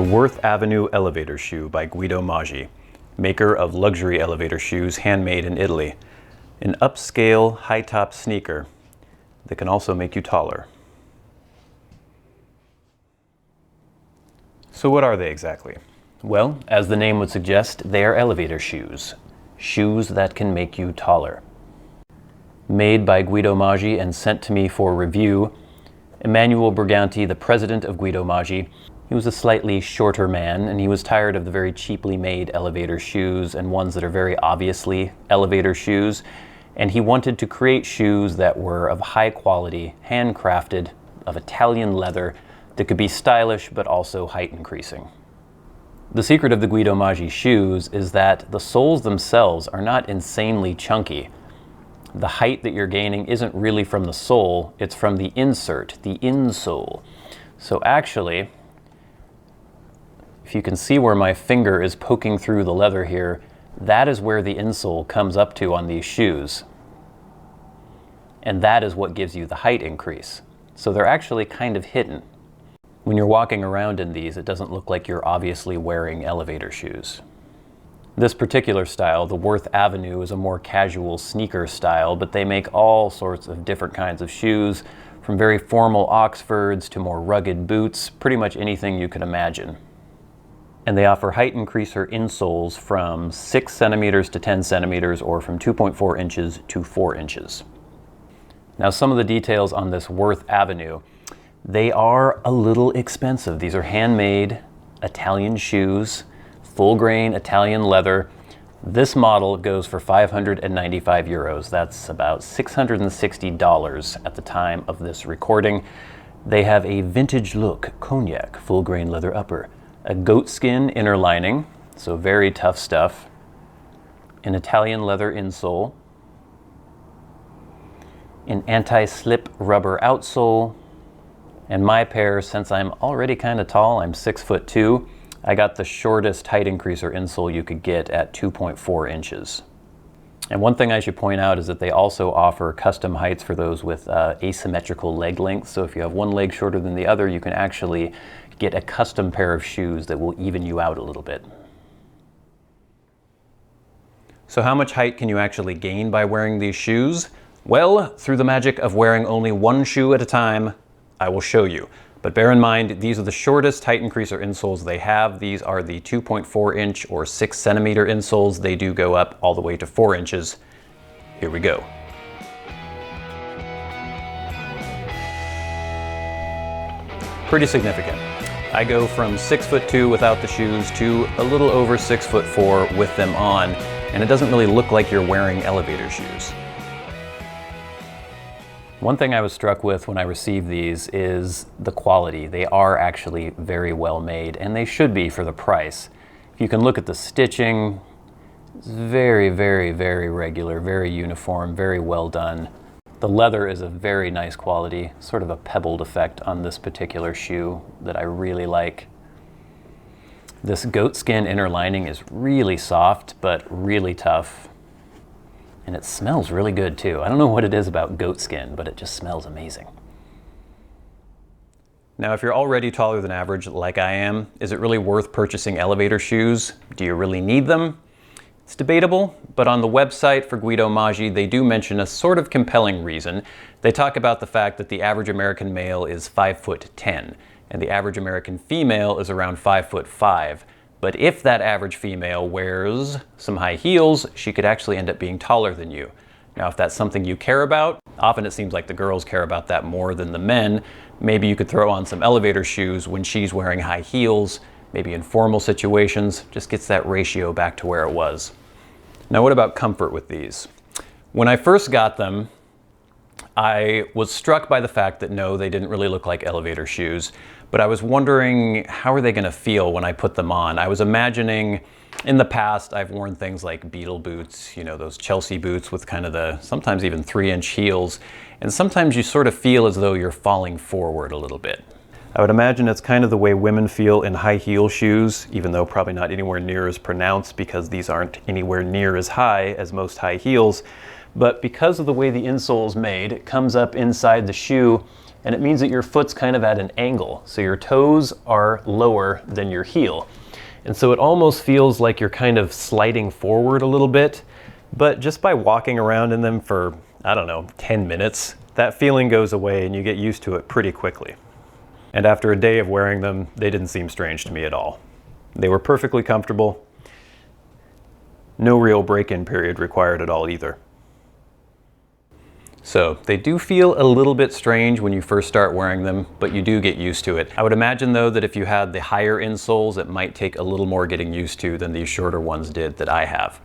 Worth Avenue Elevator Shoe by GuidoMaggi, maker of luxury elevator shoes handmade in Italy. An upscale, high-top sneaker that can also make you taller. So what are they exactly? Well, as the name would suggest, they are elevator shoes. Shoes that can make you taller. Made by GuidoMaggi and sent to me for review, Emanuele Briganti, the president of GuidoMaggi, he was a slightly shorter man, and he was tired of the very cheaply made elevator shoes and ones that are very obviously elevator shoes. And he wanted to create shoes that were of high quality, handcrafted, of Italian leather, that could be stylish but also height increasing. The secret of the GuidoMaggi shoes is that the soles themselves are not insanely chunky. The height that you're gaining isn't really from the sole, it's from the insert, the insole. So actually, if you can see where my finger is poking through the leather here, that is where the insole comes up to on these shoes. And that is what gives you the height increase. So they're actually kind of hidden. When you're walking around in these, it doesn't look like you're obviously wearing elevator shoes. This particular style, the Worth Avenue, is a more casual sneaker style, but they make all sorts of different kinds of shoes, from very formal Oxfords to more rugged boots, pretty much anything you can imagine. And they offer height increaser insoles from 6 centimeters to 10 centimeters, or from 2.4 inches to 4 inches. Now, some of the details on this Worth Avenue, they are a little expensive. These are handmade Italian shoes, full grain Italian leather. This model goes for 595 euros. That's about $660 at the time of this recording. They have a vintage look, cognac, full grain leather upper, a goatskin inner lining, so very tough stuff, an Italian leather insole, an anti-slip rubber outsole, and my pair, since I'm already kind of tall, I'm 6'2", I got the shortest height increaser insole you could get at 2.4 inches. And one thing I should point out is that they also offer custom heights for those with asymmetrical leg length. So if you have one leg shorter than the other, you can actually get a custom pair of shoes that will even you out a little bit. So how much height can you actually gain by wearing these shoes? Well, through the magic of wearing only one shoe at a time, I will show you. But bear in mind, these are the shortest height increaser insoles they have. These are the 2.4 inch or 6 centimeter insoles. They do go up all the way to 4 inches. Here we go. Pretty significant. I go from 6'2" without the shoes to a little over 6'4" with them on, and it doesn't really look like you're wearing elevator shoes. One thing I was struck with when I received these is the quality. They are actually very well made, and they should be for the price. If you can look at the stitching, it's very, very, very regular, very uniform, very well done. The leather is a very nice quality, sort of a pebbled effect on this particular shoe that I really like. This goatskin inner lining is really soft, but really tough. And it smells really good too. I don't know what it is about goatskin, but it just smells amazing. Now, if you're already taller than average, like I am, is it really worth purchasing elevator shoes? Do you really need them? It's debatable, but on the website for GuidoMaggi, they do mention a sort of compelling reason. They talk about the fact that the average American male is 5'10", and the average American female is around 5'5". But if that average female wears some high heels, she could actually end up being taller than you. Now, if that's something you care about, often it seems like the girls care about that more than the men. Maybe you could throw on some elevator shoes when she's wearing high heels, maybe in formal situations, just gets that ratio back to where it was. Now, what about comfort with these? When I first got them, I was struck by the fact that no, they didn't really look like elevator shoes, but I was wondering, how are they gonna feel when I put them on? I was imagining, in the past, I've worn things like Beetle boots, you know, those Chelsea boots with kind of the, sometimes even 3-inch heels, and sometimes you sort of feel as though you're falling forward a little bit. I would imagine it's kind of the way women feel in high heel shoes, even though probably not anywhere near as pronounced because these aren't anywhere near as high as most high heels. But because of the way the insole is made, it comes up inside the shoe and it means that your foot's kind of at an angle. So your toes are lower than your heel. And so it almost feels like you're kind of sliding forward a little bit, but just by walking around in them for, I don't know, 10 minutes, that feeling goes away and you get used to it pretty quickly. And after a day of wearing them, they didn't seem strange to me at all. They were perfectly comfortable. No real break-in period required at all either. So they do feel a little bit strange when you first start wearing them, but you do get used to it. I would imagine though that if you had the higher insoles, it might take a little more getting used to than these shorter ones did that I have.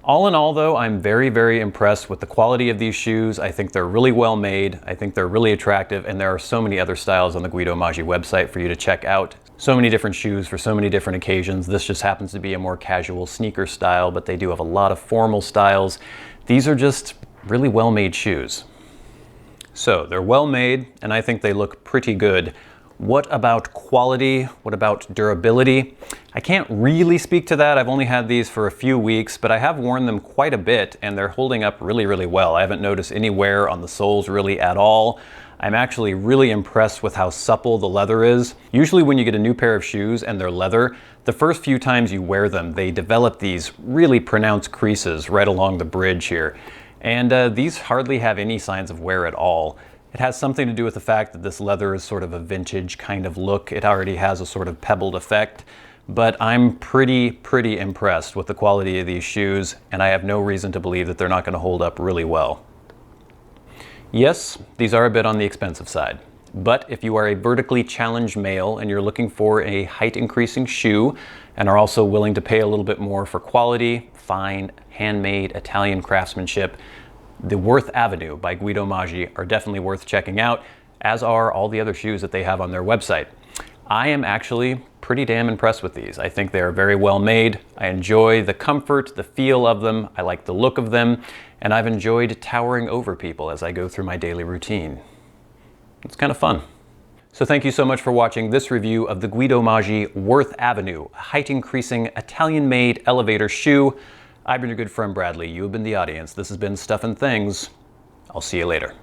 All in all though, I'm very, very impressed with the quality of these shoes. I think they're really well made. I think they're really attractive, and there are so many other styles on the GuidoMaggi website for you to check out. So many different shoes for so many different occasions. This just happens to be a more casual sneaker style, but they do have a lot of formal styles. These are just really well-made shoes. So they're well made, and I think they look pretty good. What about quality? What about durability? I can't really speak to that. I've only had these for a few weeks, but I have worn them quite a bit, and they're holding up really, really well. I haven't noticed any wear on the soles really at all. I'm actually really impressed with how supple the leather is. Usually when you get a new pair of shoes and they're leather, the first few times you wear them, they develop these really pronounced creases right along the bridge here. And these hardly have any signs of wear at all. It has something to do with the fact that this leather is sort of a vintage kind of look. It already has a sort of pebbled effect, but I'm pretty impressed with the quality of these shoes, and I have no reason to believe that they're not going to hold up really well. Yes, these are a bit on the expensive side, but if you are a vertically challenged male and you're looking for a height increasing shoe and are also willing to pay a little bit more for quality, fine, handmade Italian craftsmanship, the Worth Avenue by GuidoMaggi are definitely worth checking out, as are all the other shoes that they have on their website. I am actually pretty damn impressed with these. I think they are very well made. I enjoy the comfort, the feel of them. I like the look of them, and I've enjoyed towering over people as I go through my daily routine. It's kind of fun. So thank you so much for watching this review of the GuidoMaggi Worth Avenue, a height increasing Italian-made elevator shoe. I've been your good friend Bradley. You have been the audience. This has been Stuff and Things. I'll see you later.